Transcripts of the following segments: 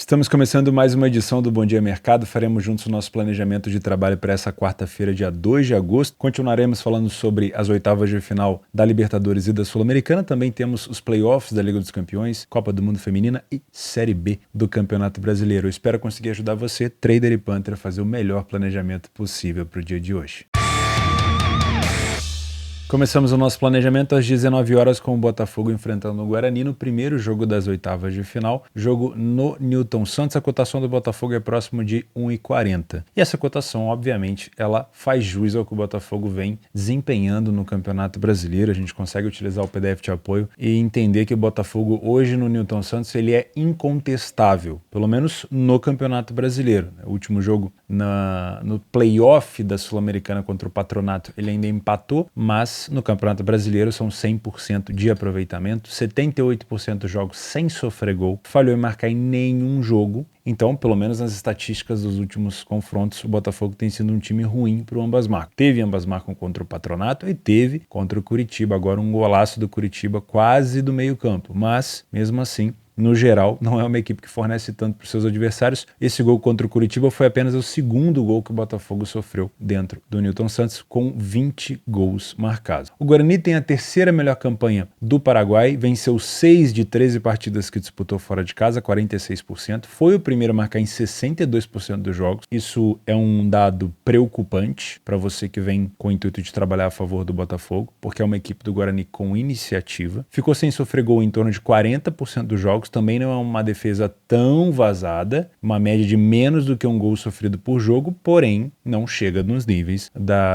Estamos começando mais uma edição do Bom Dia Mercado. Faremos juntos o nosso planejamento de trabalho para essa quarta-feira, dia 2 de agosto. Continuaremos falando sobre as oitavas de final da Libertadores e da Sul-Americana. Também temos os playoffs da Liga dos Campeões, Copa do Mundo Feminina e Série B do Campeonato Brasileiro. Eu espero conseguir ajudar você, trader e punter, a fazer o melhor planejamento possível para o dia de hoje. Começamos o nosso planejamento às 19 horas com o Botafogo enfrentando o Guarani no primeiro jogo das oitavas de final, jogo no Newton Santos. A cotação do Botafogo é próximo de 1,40. E essa cotação, obviamente, ela faz jus ao que o Botafogo vem desempenhando no Campeonato Brasileiro. A gente consegue utilizar o PDF de apoio e entender que o Botafogo hoje no Newton Santos ele é incontestável, pelo menos no Campeonato Brasileiro. O último jogo no playoff da Sul-Americana contra o Patronato ele ainda empatou, mas no Campeonato Brasileiro são 100% de aproveitamento, 78% dos jogos sem sofrer gol, falhou em marcar em nenhum jogo. Então, pelo menos nas estatísticas dos últimos confrontos, o Botafogo tem sido um time ruim para o ambas marcam. Teve ambas marcam contra o Patronato e teve contra o Curitiba. Agora um golaço do Curitiba quase do meio campo, mas mesmo assim, no geral, não é uma equipe que fornece tanto para os seus adversários. Esse gol contra o Curitiba foi apenas o segundo gol que o Botafogo sofreu dentro do Newton Santos, com 20 gols marcados. O Guarani tem a terceira melhor campanha do Paraguai, venceu 6 de 13 partidas que disputou fora de casa, 46%. Foi o primeiro a marcar em 62% dos jogos. Isso é um dado preocupante para você que vem com o intuito de trabalhar a favor do Botafogo, porque é uma equipe do Guarani com iniciativa. Ficou sem sofrer gol em torno de 40% dos jogos. Também não é uma defesa tão vazada, uma média de menos do que um gol sofrido por jogo, porém não chega nos níveis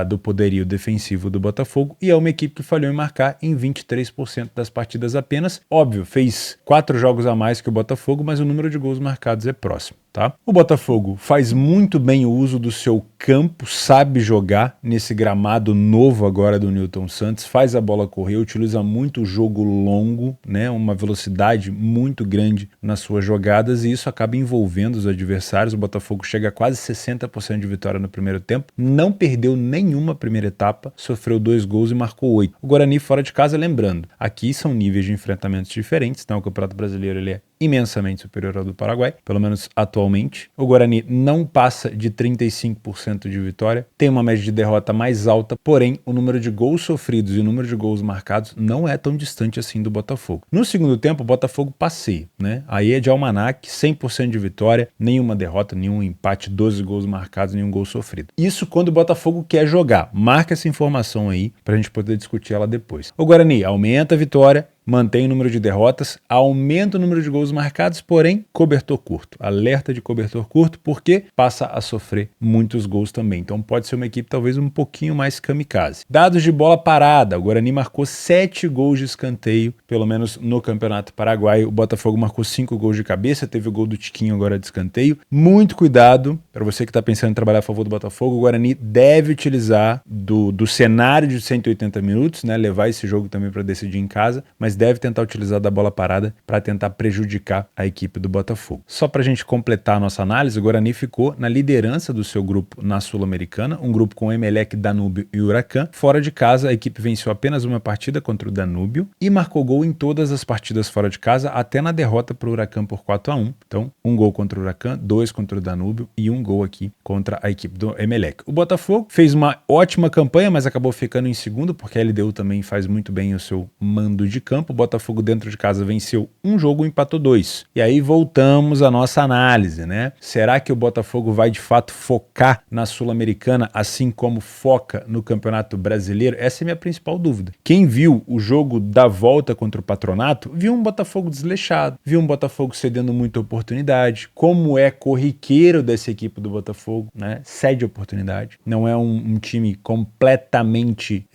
do poderio defensivo do Botafogo, e é uma equipe que falhou em marcar em 23% das partidas apenas. Óbvio, fez 4 jogos a mais que o Botafogo, mas o número de gols marcados é próximo. Tá? O Botafogo faz muito bem o uso do seu campo, sabe jogar nesse gramado novo agora do Newton Santos, faz a bola correr, utiliza muito o jogo longo, né? Uma velocidade muito grande nas suas jogadas, e isso acaba envolvendo os adversários. O Botafogo chega a quase 60% de vitória no primeiro tempo, não perdeu nenhuma primeira etapa, sofreu 2 gols e marcou 8. O Guarani fora de casa, lembrando, aqui são níveis de enfrentamentos diferentes, então o Campeonato Brasileiro ele é imensamente superior ao do Paraguai, pelo menos atualmente. O Guarani não passa de 35% de vitória, tem uma média de derrota mais alta, porém o número de gols sofridos e o número de gols marcados não é tão distante assim do Botafogo. No segundo tempo, o Botafogo passeia, né? Aí é de almanaque, 100% de vitória, nenhuma derrota, nenhum empate, 12 gols marcados, nenhum gol sofrido. Isso quando o Botafogo quer jogar. Marca essa informação aí pra gente poder discutir ela depois. O Guarani aumenta a vitória, mantém o número de derrotas, aumenta o número de gols marcados, porém, cobertor curto. Alerta de cobertor curto, porque passa a sofrer muitos gols também. Então pode ser uma equipe talvez um pouquinho mais kamikaze. Dados de bola parada. O Guarani marcou 7 gols de escanteio, pelo menos no Campeonato Paraguaio. O Botafogo marcou 5 gols de cabeça, teve o gol do Tiquinho agora de escanteio. Muito cuidado, para você que está pensando em trabalhar a favor do Botafogo, o Guarani deve utilizar do cenário de 180 minutos, né? Levar esse jogo também para decidir em casa, mas deve tentar utilizar da bola parada para tentar prejudicar a equipe do Botafogo. Só para a gente completar a nossa análise, o Guarani ficou na liderança do seu grupo na Sul-Americana, um grupo com Emelec, Danúbio e Huracan. Fora de casa, a equipe venceu apenas uma partida contra o Danúbio e marcou gol em todas as partidas fora de casa, até na derrota para o Huracan por 4-1. Então, um gol contra o Huracan, 2 contra o Danúbio e um gol aqui contra a equipe do Emelec. O Botafogo fez uma ótima campanha, mas acabou ficando em segundo, porque a LDU também faz muito bem o seu mando de campo. O Botafogo dentro de casa venceu um jogo e empatou 2. E aí voltamos à nossa análise, né? Será que o Botafogo vai de fato focar na Sul-Americana, assim como foca no Campeonato Brasileiro? Essa é a minha principal dúvida. Quem viu o jogo da volta contra o Patronato, viu um Botafogo desleixado, viu um Botafogo cedendo muita oportunidade, como é corriqueiro dessa equipe do Botafogo, né? Cede oportunidade. Não é um time completamente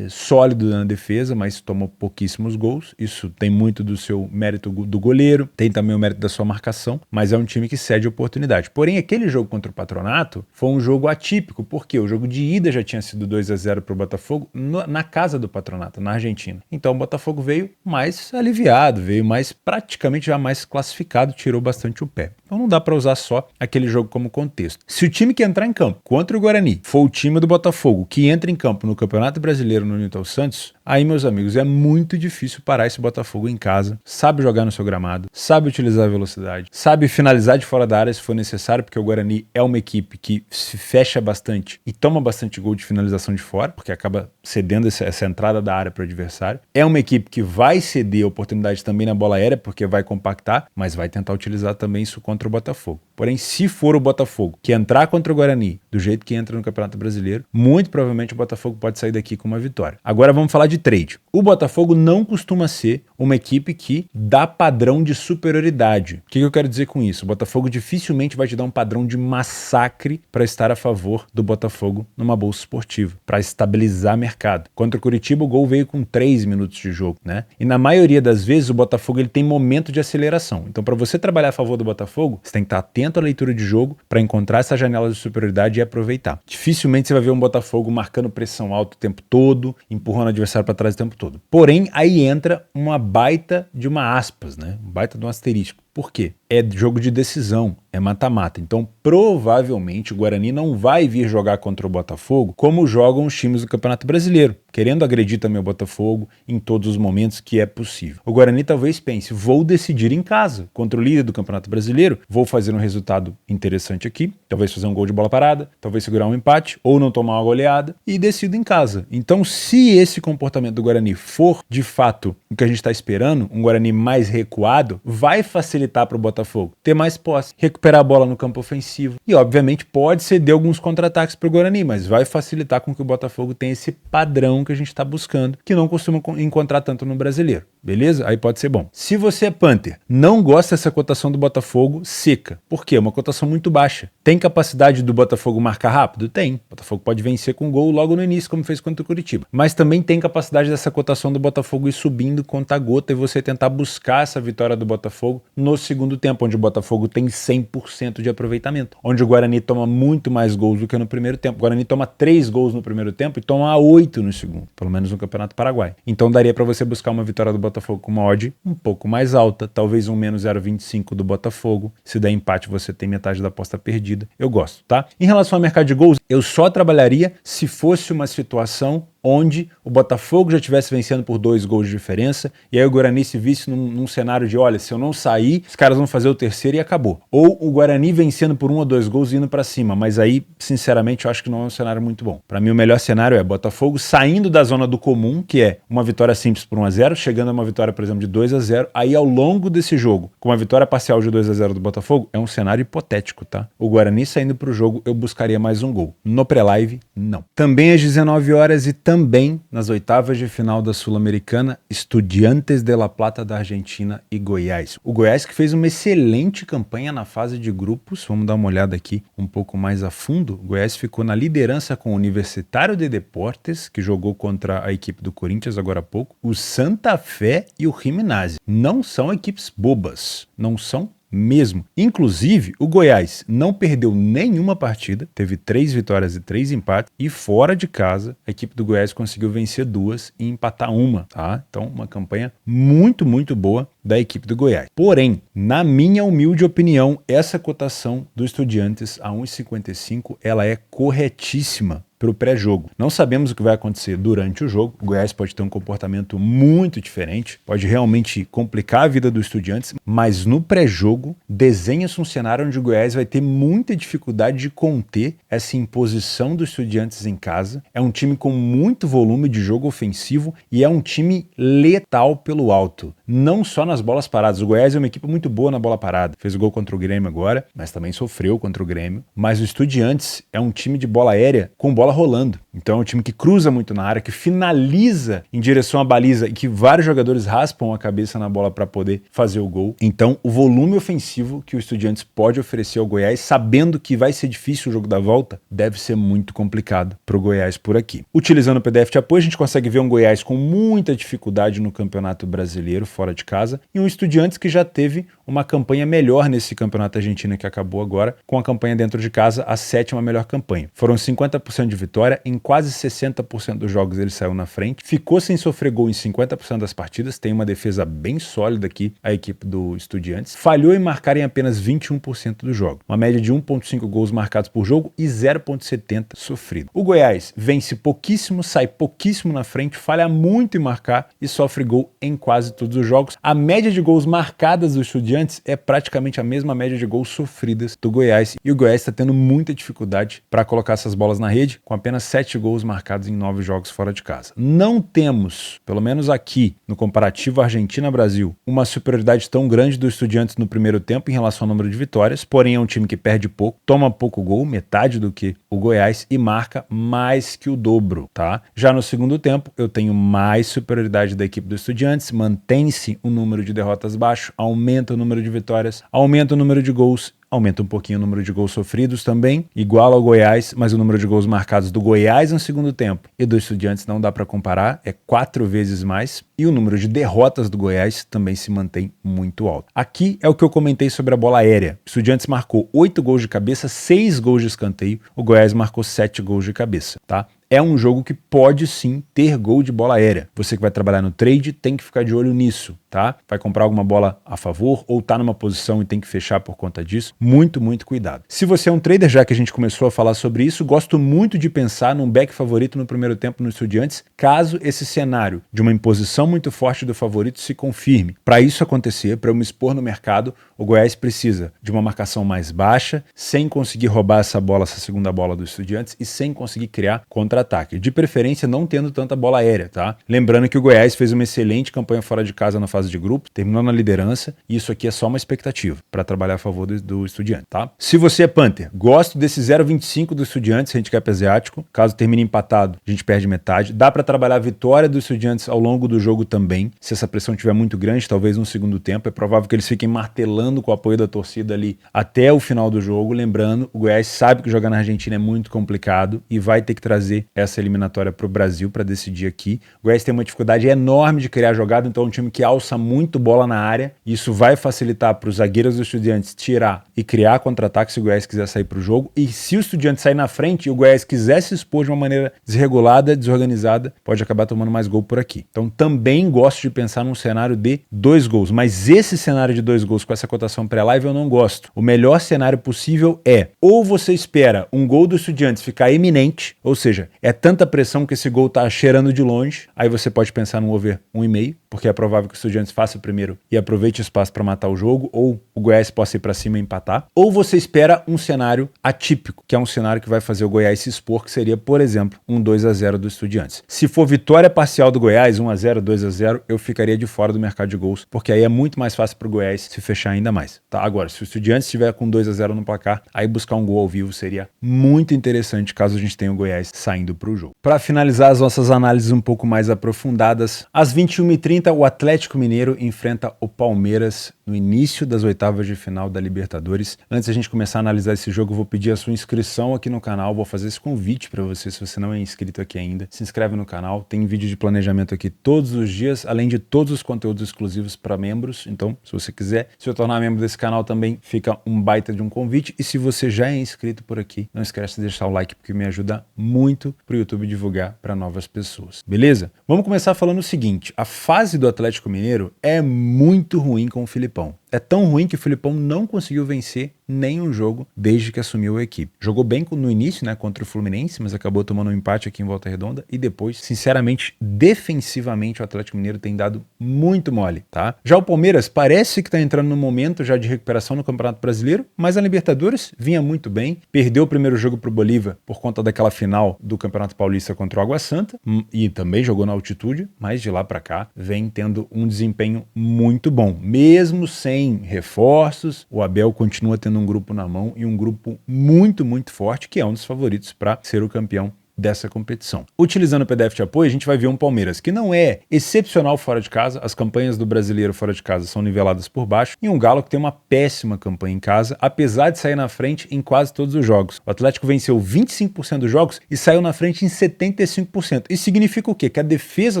sólido na defesa, mas tomou pouquíssimos gols. Isso tem muito do seu mérito do goleiro, tem também o mérito da sua marcação, mas é um time que cede oportunidade. Porém, aquele jogo contra o Patronato foi um jogo atípico, porque o jogo de ida já tinha sido 2-0 para o Botafogo na casa do Patronato, na Argentina. Então o Botafogo veio mais aliviado, veio mais praticamente já mais classificado, tirou bastante o pé. Então não dá para usar só aquele jogo como contexto. Se o time que entrar em campo contra o Guarani for o time do Botafogo que entra em campo no Campeonato Brasileiro no Newton Santos, aí, meus amigos, é muito difícil parar esse Botafogo em casa. Sabe jogar no seu gramado, sabe utilizar a velocidade, sabe finalizar de fora da área se for necessário, porque o Guarani é uma equipe que se fecha bastante e toma bastante gol de finalização de fora, porque acaba cedendo essa entrada da área para o adversário. É uma equipe que vai ceder oportunidade também na bola aérea, porque vai compactar, mas vai tentar utilizar também isso contra o Botafogo. Porém, se for o Botafogo que entrar contra o Guarani do jeito que entra no Campeonato Brasileiro, muito provavelmente o Botafogo pode sair daqui com uma vitória. Agora vamos falar de trade. O Botafogo não costuma ser uma equipe que dá padrão de superioridade. O que eu quero dizer com isso? O Botafogo dificilmente vai te dar um padrão de massacre para estar a favor do Botafogo numa bolsa esportiva, para estabilizar mercado. Contra o Curitiba, o gol veio com 3 minutos de jogo, né? E na maioria das vezes o Botafogo ele tem momento de aceleração. Então, para você trabalhar a favor do Botafogo, você tem que estar atento à leitura de jogo para encontrar essa janela de superioridade e aproveitar. Dificilmente você vai ver um Botafogo marcando pressão alta o tempo todo, empurrando o adversário para trás o tempo todo. Porém, aí entra uma baita de uma aspas, né? Um baita de um asterisco. Por quê? É jogo de decisão, é mata-mata. Então, provavelmente, o Guarani não vai vir jogar contra o Botafogo como jogam os times do Campeonato Brasileiro, querendo agredir também o Botafogo em todos os momentos que é possível. O Guarani talvez pense, vou decidir em casa, contra o líder do Campeonato Brasileiro, vou fazer um resultado interessante aqui, talvez fazer um gol de bola parada, talvez segurar um empate, ou não tomar uma goleada, e decido em casa. Então, se esse comportamento do Guarani for, de fato, o que a gente está esperando, um Guarani mais recuado, vai facilitar para o Botafogo ter mais posse, recuperar a bola no campo ofensivo e, obviamente, pode ceder alguns contra-ataques para o Guarani, mas vai facilitar com que o Botafogo tenha esse padrão que a gente está buscando, que não costuma encontrar tanto no brasileiro. Beleza? Aí pode ser bom. Se você é Panther, não gosta dessa cotação do Botafogo, seca. Por quê? Uma cotação muito baixa. Tem capacidade do Botafogo marcar rápido? Tem. O Botafogo pode vencer com gol logo no início, como fez contra o Curitiba. Mas também tem capacidade dessa cotação do Botafogo ir subindo conta-gota e você tentar buscar essa vitória do Botafogo no segundo tempo, onde o Botafogo tem 100% de aproveitamento. Onde o Guarani toma muito mais gols do que no primeiro tempo. O Guarani toma 3 gols no primeiro tempo e toma 8 no segundo, pelo menos no Campeonato Paraguai. Então daria para você buscar uma vitória do Botafogo com uma odd um pouco mais alta, talvez um menos 0,25 do Botafogo. Se der empate, você tem metade da aposta perdida. Eu gosto, tá? Em relação ao mercado de gols, eu só trabalharia se fosse uma situação onde o Botafogo já estivesse vencendo por 2 gols de diferença, e aí o Guarani se visse num cenário de, olha, se eu não sair, os caras vão fazer o terceiro e acabou. Ou o Guarani vencendo por 1 ou 2 gols e indo pra cima, mas aí, sinceramente, eu acho que não é um cenário muito bom. Pra mim, o melhor cenário é Botafogo saindo da zona do comum, que é uma vitória simples por 1-0, chegando a uma vitória, por exemplo, de 2-0, aí ao longo desse jogo, com uma vitória parcial de 2-0 do Botafogo, é um cenário hipotético, tá? O Guarani saindo pro jogo, eu buscaria mais um gol. No pré-live, não. Também às 19 horas e também nas oitavas de final da Sul-Americana, Estudiantes de La Plata da Argentina e Goiás. O Goiás que fez uma excelente campanha na fase de grupos, vamos dar uma olhada aqui um pouco mais a fundo. O Goiás ficou na liderança com o Universitário de Deportes, que jogou contra a equipe do Corinthians agora há pouco, o Santa Fé e o Gimnasia. Não são equipes bobas, não são mesmo. Inclusive, o Goiás não perdeu nenhuma partida, teve 3 vitórias e 3 empates, e fora de casa, a equipe do Goiás conseguiu vencer 2 e empatar 1, tá? Então, uma campanha muito, muito boa da equipe do Goiás. Porém, na minha humilde opinião, essa cotação do Estudiantes a 1,55, ela é corretíssima para o pré-jogo. Não sabemos o que vai acontecer durante o jogo. O Goiás pode ter um comportamento muito diferente, pode realmente complicar a vida do Estudiantes, mas no pré-jogo desenha-se um cenário onde o Goiás vai ter muita dificuldade de conter essa imposição do Estudiantes em casa. É um time com muito volume de jogo ofensivo e é um time letal pelo alto, não só nas bolas paradas. O Goiás é uma equipe muito boa na bola parada. Fez o gol contra o Grêmio agora, mas também sofreu contra o Grêmio. Mas o Estudiantes é um time de bola aérea com bola rolando. Então é um time que cruza muito na área, que finaliza em direção à baliza e que vários jogadores raspam a cabeça na bola para poder fazer o gol. Então o volume ofensivo que o Estudiantes pode oferecer ao Goiás, sabendo que vai ser difícil o jogo da volta, deve ser muito complicado para o Goiás por aqui. Utilizando o PDF de apoio, a gente consegue ver um Goiás com muita dificuldade no Campeonato Brasileiro, fora de casa, e um Estudiantes que já teve uma campanha melhor nesse Campeonato Argentino que acabou agora, com a campanha dentro de casa, a 7ª melhor campanha. Foram 50% de vitória, em quase 60% dos jogos ele saiu na frente, ficou sem sofrer gol em 50% das partidas, tem uma defesa bem sólida aqui, a equipe do Estudiantes, falhou em marcar em apenas 21% do jogo, uma média de 1,5 gols marcados por jogo e 0,70 sofrido. O Goiás vence pouquíssimo, sai pouquíssimo na frente, falha muito em marcar e sofre gol em quase todos os jogos. A média de gols marcadas dos Estudiantes é praticamente a mesma média de gols sofridas do Goiás, e o Goiás está tendo muita dificuldade para colocar essas bolas na rede, com apenas 7 gols marcados em 9 jogos fora de casa. Não temos, pelo menos aqui, no comparativo Argentina-Brasil, uma superioridade tão grande do Estudiantes no primeiro tempo em relação ao número de vitórias, porém é um time que perde pouco, toma pouco gol, metade do que o Goiás, e marca mais que o dobro, tá? Já no segundo tempo, eu tenho mais superioridade da equipe do Estudiantes, mantém-se o número de derrotas baixo, aumenta o número de vitórias, aumenta o número de gols, aumenta um pouquinho o número de gols sofridos também, igual ao Goiás, mas o número de gols marcados do Goiás no segundo tempo e do Estudiantes não dá para comparar, é 4 vezes mais, e o número de derrotas do Goiás também se mantém muito alto. Aqui é o que eu comentei sobre a bola aérea. O Estudiantes marcou 8 gols de cabeça, 6 gols de escanteio, o Goiás marcou 7 gols de cabeça, tá? É um jogo que pode sim ter gol de bola aérea. Você que vai trabalhar no trade tem que ficar de olho nisso, tá? Vai comprar alguma bola a favor ou tá numa posição e tem que fechar por conta disso. Muito cuidado. Se você é um trader, já que a gente começou a falar sobre isso, gosto muito de pensar num back favorito no primeiro tempo no Estudiantes, caso esse cenário de uma imposição muito forte do favorito se confirme. Para isso acontecer, para eu me expor no mercado, o Goiás precisa de uma marcação mais baixa, sem conseguir roubar essa bola, essa segunda bola do Estudiantes e sem conseguir criar contra-ataque. De preferência não tendo tanta bola aérea, tá? Lembrando que o Goiás fez uma excelente campanha fora de casa na fase de grupo, terminou na liderança, e isso aqui é só uma expectativa para trabalhar a favor do Estudiantes, tá? Se você é Panther, gosto desse 0,25 do Estudiantes, handicap asiático, caso termine empatado, a gente perde metade. Dá para trabalhar a vitória do Estudiantes ao longo do jogo também, se essa pressão estiver muito grande, talvez no segundo tempo, é provável que eles fiquem martelando com o apoio da torcida ali até o final do jogo. Lembrando, o Goiás sabe que jogar na Argentina é muito complicado e vai ter que trazer essa eliminatória para o Brasil para decidir aqui. O Goiás tem uma dificuldade enorme de criar jogada, então é um time que alça muito bola na área. Isso vai facilitar para os zagueiros dos Estudiantes tirar e criar contra-ataque se o Goiás quiser sair para o jogo. E se o Estudiantes sair na frente e o Goiás quiser se expor de uma maneira desregulada, desorganizada, pode acabar tomando mais gol por aqui. Então também gosto de pensar num cenário de 2 gols, mas esse cenário de 2 gols com essa cotação pré-live eu não gosto. O melhor cenário possível é, ou você espera um gol do Estudiantes ficar eminente, ou seja, é tanta pressão que esse gol tá cheirando de longe, aí você pode pensar num over 1,5, porque é provável que o Estudiantes faça o primeiro e aproveite o espaço para matar o jogo, ou o Goiás possa ir para cima e empatar. Ou você espera um cenário atípico, que é um cenário que vai fazer o Goiás se expor, que seria, por exemplo, um 2-0 do Estudiantes. Se for vitória parcial do Goiás, 1-0, 2-0, eu ficaria de fora do mercado de gols, porque aí é muito mais fácil para o Goiás se fechar ainda mais. Tá? Agora, se o Estudiantes estiver com 2-0 no placar, aí buscar um gol ao vivo seria muito interessante, caso a gente tenha o Goiás saindo para o jogo. Para finalizar as nossas análises um pouco mais aprofundadas, às 21h30 o Atlético Mineiro enfrenta o Palmeiras no início das oitavas de final da Libertadores. Antes da gente começar a analisar esse jogo, eu vou pedir a sua inscrição aqui no canal, vou fazer esse convite para você, se você não é inscrito aqui ainda, se inscreve no canal, tem vídeo de planejamento aqui todos os dias, além de todos os conteúdos exclusivos para membros. Então, se você quiser se tornar membro desse canal também, fica um baita de um convite. E se você já é inscrito por aqui, não esquece de deixar o like, porque me ajuda muito para o YouTube divulgar para novas pessoas, beleza? Vamos começar falando o seguinte, a fase do Atlético Mineiro é muito ruim com o Filipão. É tão ruim que o Filipão não conseguiu vencer nenhum jogo desde que assumiu a equipe. Jogou bem no início, né, contra o Fluminense, mas acabou tomando um empate aqui em Volta Redonda e depois, sinceramente, defensivamente o Atlético Mineiro tem dado muito mole, tá? Já o Palmeiras parece que tá entrando num momento já de recuperação no Campeonato Brasileiro, mas a Libertadores vinha muito bem, perdeu o primeiro jogo pro Bolívar por conta daquela final do Campeonato Paulista contra o Água Santa e também jogou na altitude, mas de lá pra cá vem tendo um desempenho muito bom, mesmo sem reforços. O Abel continua tendo um grupo na mão e um grupo muito forte, que é um dos favoritos para ser o campeão dessa competição. Utilizando o PDF de apoio, a gente vai ver um Palmeiras que não é excepcional fora de casa, as campanhas do brasileiro fora de casa são niveladas por baixo, e um Galo que tem uma péssima campanha em casa, apesar de sair na frente em quase todos os jogos. O Atlético venceu 25% dos jogos e saiu na frente em 75%. Isso significa o quê? Que a defesa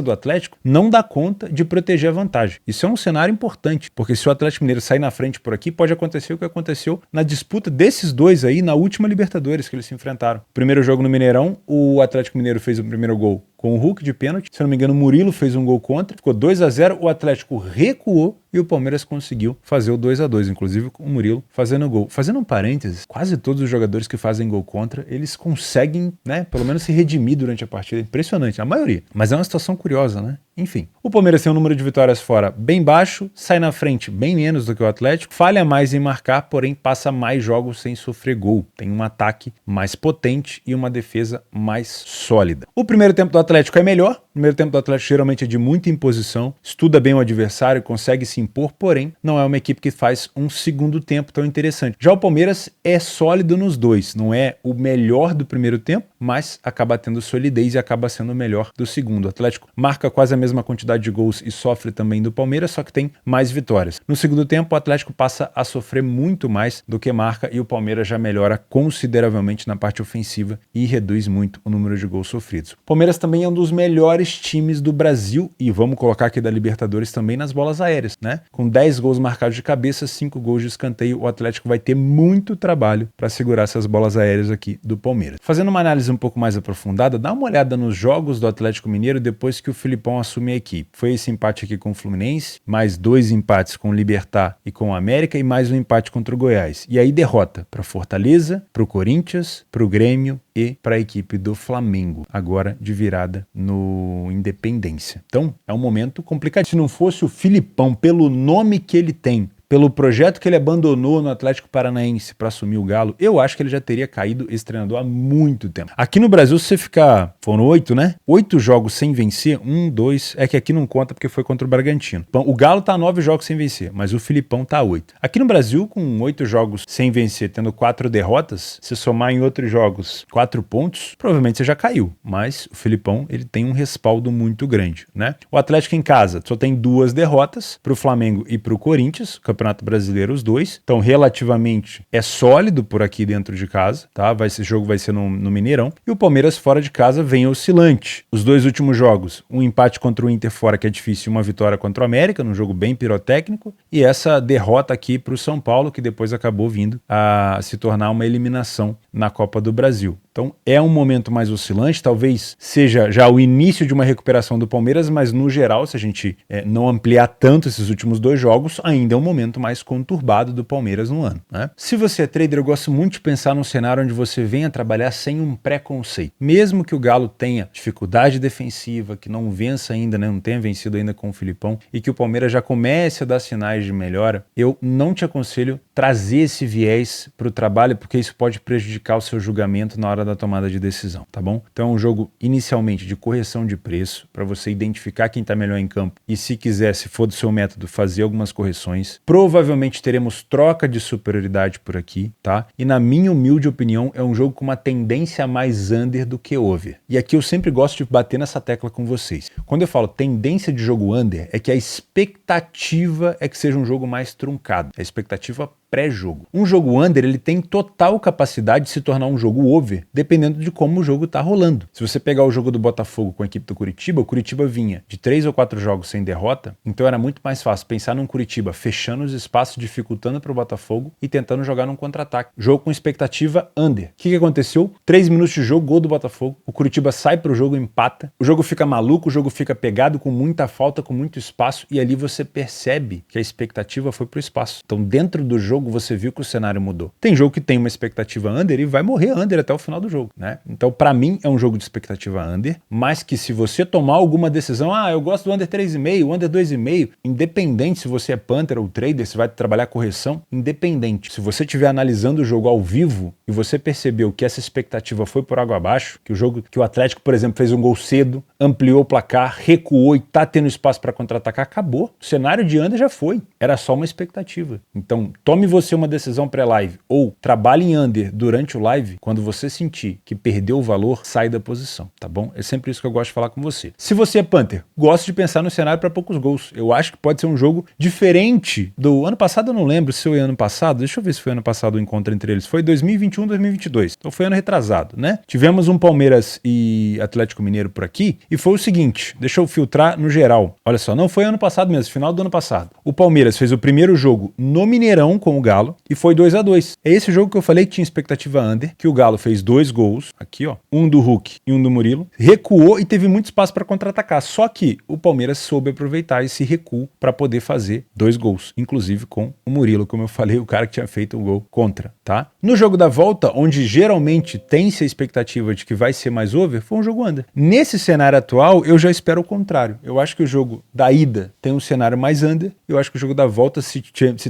do Atlético não dá conta de proteger a vantagem. Isso é um cenário importante, porque se o Atlético Mineiro sair na frente por aqui, pode acontecer o que aconteceu na disputa desses dois aí na última Libertadores que eles se enfrentaram. Primeiro jogo no Mineirão, o O Atlético Mineiro fez o primeiro gol com o Hulk de pênalti. Se eu não me engano, o Murilo fez um gol contra. Ficou 2-0, o Atlético recuou e o Palmeiras conseguiu fazer o 2-2, inclusive com o Murilo fazendo gol. Fazendo um parênteses, quase todos os jogadores que fazem gol contra, eles conseguem, né, pelo menos se redimir durante a partida. Impressionante, a maioria. Mas é uma situação curiosa, né? Enfim, o Palmeiras tem um número de vitórias fora bem baixo, sai na frente bem menos do que o Atlético, falha mais em marcar, porém passa mais jogos sem sofrer gol. Tem um ataque mais potente e uma defesa mais sólida. O primeiro tempo do Atlético é melhor. O primeiro tempo do Atlético geralmente é de muita imposição, estuda bem o adversário, consegue se impor, porém não é uma equipe que faz um segundo tempo tão interessante. Já o Palmeiras é sólido nos dois, não é o melhor do primeiro tempo, mas acaba tendo solidez e acaba sendo o melhor do segundo. O Atlético marca quase a mesma quantidade de gols e sofre também do Palmeiras, só que tem mais vitórias. No segundo tempo, o Atlético passa a sofrer muito mais do que marca e o Palmeiras já melhora consideravelmente na parte ofensiva e reduz muito o número de gols sofridos. O Palmeiras também é um dos melhores times do Brasil e vamos colocar aqui da Libertadores também nas bolas aéreas, né? Com 10 gols marcados de cabeça, 5 gols de escanteio, o Atlético vai ter muito trabalho para segurar essas bolas aéreas aqui do Palmeiras. Fazendo uma análise um pouco mais aprofundada, dá uma olhada nos jogos do Atlético Mineiro depois que o Filipão assume a equipe. Foi esse empate aqui com o Fluminense, mais 2 empates com o Libertad e com o América e mais um empate contra o Goiás. E aí derrota para Fortaleza, para o Corinthians, para o Grêmio e para a equipe do Flamengo, agora de virada no Independência. Então, é um momento complicado. Se não fosse o Filipão, pelo nome que ele tem, pelo projeto que ele abandonou no Atlético Paranaense para assumir o Galo, eu acho que ele já teria caído esse treinador há muito tempo. Aqui no Brasil, se você ficar... Foram 8, né? 8 jogos sem vencer, 1, 2... É que aqui não conta porque foi contra o Bragantino. O Galo tá 9 jogos sem vencer, mas o Filipão tá 8. Aqui no Brasil, com 8 jogos sem vencer, tendo 4 derrotas, se somar em outros jogos 4 pontos, provavelmente você já caiu. Mas o Filipão, ele tem um respaldo muito grande, né? O Atlético em casa só tem 2 derrotas pro Flamengo e pro Corinthians, Campeonato Brasileiro os dois, então relativamente é sólido por aqui dentro de casa, tá? Esse jogo vai ser no Mineirão, e o Palmeiras fora de casa vem oscilante. Os 2 últimos jogos, um empate contra o Inter fora que é difícil, uma vitória contra o América, num jogo bem pirotécnico, e essa derrota aqui pro São Paulo, que depois acabou vindo a se tornar uma eliminação na Copa do Brasil. Então é um momento mais oscilante, talvez seja já o início de uma recuperação do Palmeiras, mas no geral, se a gente não ampliar tanto esses últimos 2 jogos, ainda é um momento mais conturbado do Palmeiras no ano, né? Se você é trader, eu gosto muito de pensar num cenário onde você venha trabalhar sem um preconceito. Mesmo que o Galo tenha dificuldade defensiva, que não vença ainda, né, não tenha vencido ainda com o Filipão, e que o Palmeiras já comece a dar sinais de melhora, eu não te aconselho trazer esse viés para o trabalho, porque isso pode prejudicar o seu julgamento na hora da tomada de decisão, tá bom? Então é um jogo inicialmente de correção de preço, para você identificar quem está melhor em campo e, se quiser, se for do seu método, fazer algumas correções. Provavelmente teremos troca de superioridade por aqui, tá? E na minha humilde opinião, é um jogo com uma tendência mais under do que over. E aqui eu sempre gosto de bater nessa tecla com vocês. Quando eu falo tendência de jogo under, é que a expectativa é que seja um jogo mais truncado. A expectativa pré-jogo. Um jogo under, ele tem total capacidade de se tornar um jogo over, dependendo de como o jogo tá rolando. Se você pegar o jogo do Botafogo com a equipe do Curitiba, o Curitiba vinha de 3 ou 4 jogos sem derrota, então era muito mais fácil pensar num Curitiba fechando os espaços, dificultando para o Botafogo e tentando jogar num contra-ataque. Jogo com expectativa under. O que aconteceu? 3 minutos de jogo, gol do Botafogo, o Curitiba sai pro jogo, empata, o jogo fica maluco, o jogo fica pegado, com muita falta, com muito espaço, e ali você percebe que a expectativa foi pro espaço. Então dentro do jogo você viu que o cenário mudou. Tem jogo que tem uma expectativa under e vai morrer under até o final do jogo, né? Então, para mim, é um jogo de expectativa under, mas que se você tomar alguma decisão, eu gosto do under 3,5, under 2,5, independente se você é punter ou trader, se vai trabalhar correção, independente. Se você estiver analisando o jogo ao vivo e você percebeu que essa expectativa foi por água abaixo, que o Atlético, por exemplo, fez um gol cedo, ampliou o placar, recuou e tá tendo espaço para contra-atacar, acabou. O cenário de under já foi. Era só uma expectativa. Então, tome você uma decisão pré-live ou trabalhe em under durante o live. Quando você sentir que perdeu o valor, sai da posição, tá bom? É sempre isso que eu gosto de falar com você. Se você é punter, gosto de pensar no cenário para poucos gols. Eu acho que pode ser um jogo diferente do ano passado. Eu não lembro se foi ano passado. Deixa eu ver se foi ano passado o encontro entre eles. Foi 2021, 2022. Então foi ano retrasado, né? Tivemos um Palmeiras e Atlético Mineiro por aqui e foi o seguinte, deixa eu filtrar no geral. Olha só, não foi ano passado mesmo, final do ano passado. O Palmeiras fez o primeiro jogo no Mineirão com o Galo e foi 2-2. É esse jogo que eu falei que tinha expectativa under, que o Galo fez 2 gols, aqui ó, um do Hulk e um do Murilo, recuou e teve muito espaço para contra-atacar, só que o Palmeiras soube aproveitar esse recuo para poder fazer 2 gols, inclusive com o Murilo, como eu falei, o cara que tinha feito o gol contra, tá? No jogo da volta, onde geralmente tem-se a expectativa de que vai ser mais over, foi um jogo under. Nesse cenário atual, eu já espero o contrário. Eu acho que o jogo da ida tem um cenário mais under, eu acho que o jogo da volta, se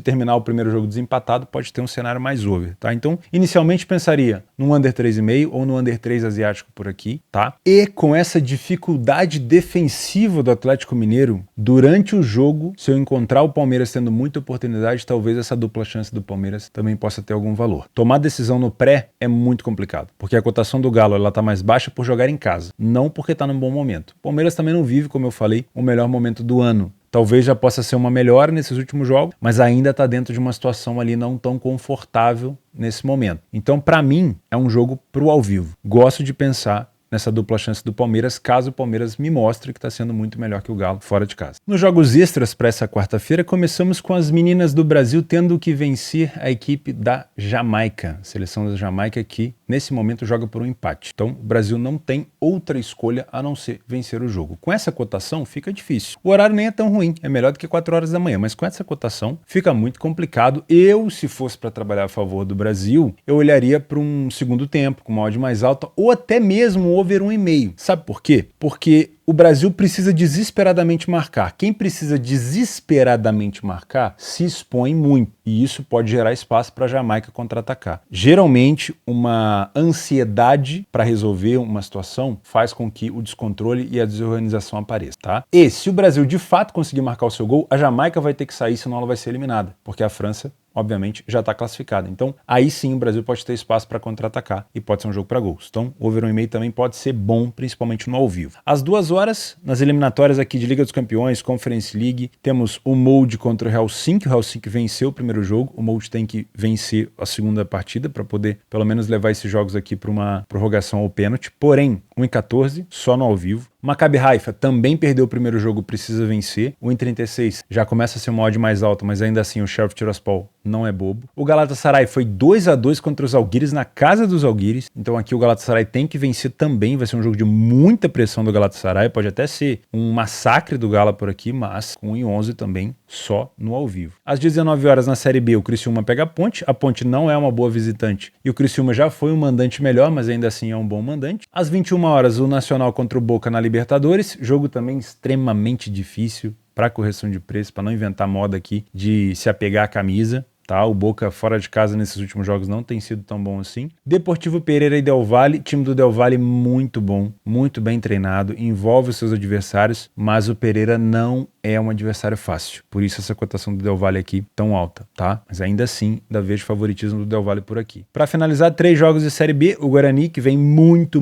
terminar o primeiro jogo desempatado, pode ter um cenário mais over, tá? Então, inicialmente pensaria no under 3,5 ou no under 3 asiático por aqui, tá? E com essa dificuldade defensiva do Atlético Mineiro, durante o jogo, se eu encontrar o Palmeiras tendo muita oportunidade, talvez essa dupla chance do Palmeiras também possa ter algum valor. Tomar decisão no pré é muito complicado, porque a cotação do Galo ela tá mais baixa por jogar em casa, não porque tá num bom momento. O Palmeiras também não vive, como eu falei, o melhor momento do ano. Talvez já possa ser uma melhora nesses últimos jogos, mas ainda está dentro de uma situação ali não tão confortável nesse momento. Então, para mim, é um jogo pro ao vivo. Gosto de pensar nessa dupla chance do Palmeiras, caso o Palmeiras me mostre que está sendo muito melhor que o Galo fora de casa. Nos jogos extras para essa quarta-feira, começamos com as meninas do Brasil tendo que vencer a equipe da Jamaica, a seleção da Jamaica que nesse momento joga por um empate. Então o Brasil não tem outra escolha a não ser vencer o jogo. Com essa cotação fica difícil. O horário nem é tão ruim, é melhor do que 4 horas da manhã, mas com essa cotação fica muito complicado. Eu, se fosse para trabalhar a favor do Brasil, eu olharia para um segundo tempo, com uma odd mais alta, ou até mesmo over 1,5. Sabe por quê? Porque o Brasil precisa desesperadamente marcar. Quem precisa desesperadamente marcar se expõe muito. E isso pode gerar espaço para a Jamaica contra-atacar. Geralmente, uma ansiedade para resolver uma situação faz com que o descontrole e a desorganização apareçam, tá? E se o Brasil de fato conseguir marcar o seu gol, a Jamaica vai ter que sair, senão ela vai ser eliminada. Porque a França, obviamente, já está classificada. Então, aí sim o Brasil pode ter espaço para contra-atacar e pode ser um jogo para gols. Então, o over 1,5 também pode ser bom, principalmente no ao vivo. Às 2 horas, nas eliminatórias aqui de Liga dos Campeões, Conference League, temos o Molde contra o Helsinki. O Helsinki venceu o primeiro jogo, o Molde tem que vencer a segunda partida para poder, pelo menos, levar esses jogos aqui para uma prorrogação ou pênalti. Porém, 1,14, só no ao vivo. Maccabi Haifa também perdeu o primeiro jogo, precisa vencer. O 1,36 já começa a ser uma odd mais alta, mas ainda assim o Sheriff Tiraspol não é bobo. O Galatasaray foi 2-2 contra os Zalgiris na casa dos Zalgiris. Então aqui o Galatasaray tem que vencer também. Vai ser um jogo de muita pressão do Galatasaray. Pode até ser um massacre do Gala por aqui, mas com 1,11 também só no ao vivo. Às 19 horas na Série B, o Criciúma pega a Ponte. A Ponte não é uma boa visitante e o Criciúma já foi um mandante melhor, mas ainda assim é um bom mandante. Às 21 horas, o Nacional contra o Boca na Libertadores. Jogo também extremamente difícil para correção de preço, para não inventar moda aqui de se apegar à camisa. Tá, o Boca fora de casa nesses últimos jogos não tem sido tão bom assim. Deportivo Pereira e Del Valle, time do Del Valle muito bom, muito bem treinado, envolve os seus adversários, mas o Pereira não é um adversário fácil. Por isso essa cotação do Del Valle aqui tão alta, tá? Mas ainda assim, ainda vejo favoritismo do Del Valle por aqui. Para finalizar, 3 jogos de Série B, o Guarani, que vem muito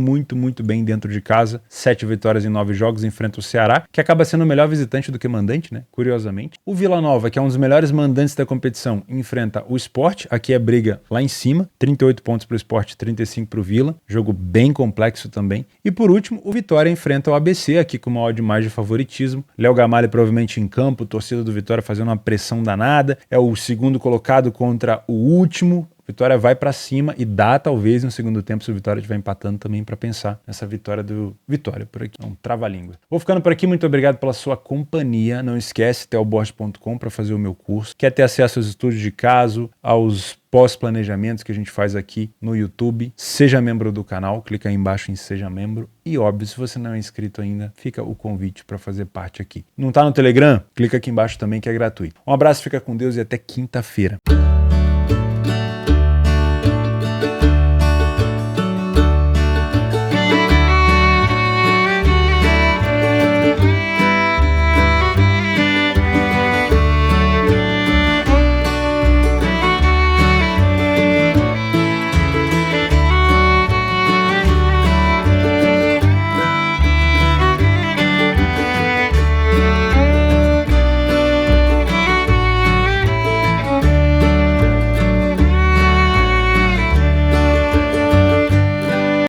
bem dentro de casa, 7 vitórias em 9 jogos, enfrenta o Ceará, que acaba sendo o melhor visitante do que mandante, né? Curiosamente. O Vila Nova, que é um dos melhores mandantes da competição, enfrenta o Sport, aqui é briga lá em cima, 38 pontos para o Sport, 35 para o Vila, jogo bem complexo também. E por último, o Vitória enfrenta o ABC, aqui com uma odd mais de favoritismo. Léo Gamalho provavelmente em campo, torcida do Vitória fazendo uma pressão danada, é o segundo colocado contra o último. Vitória vai para cima e dá talvez no segundo tempo, se o Vitória estiver empatando também, para pensar nessa vitória do Vitória por aqui. Não, trava-língua. Vou ficando por aqui, muito obrigado pela sua companhia. Não esquece, telborges.com para fazer o meu curso. Quer ter acesso aos estudos de caso, aos pós-planejamentos que a gente faz aqui no YouTube? Seja membro do canal, clica aí embaixo em Seja Membro. E óbvio, se você não é inscrito ainda, fica o convite para fazer parte aqui. Não tá no Telegram? Clica aqui embaixo também que é gratuito. Um abraço, fica com Deus e até quinta-feira.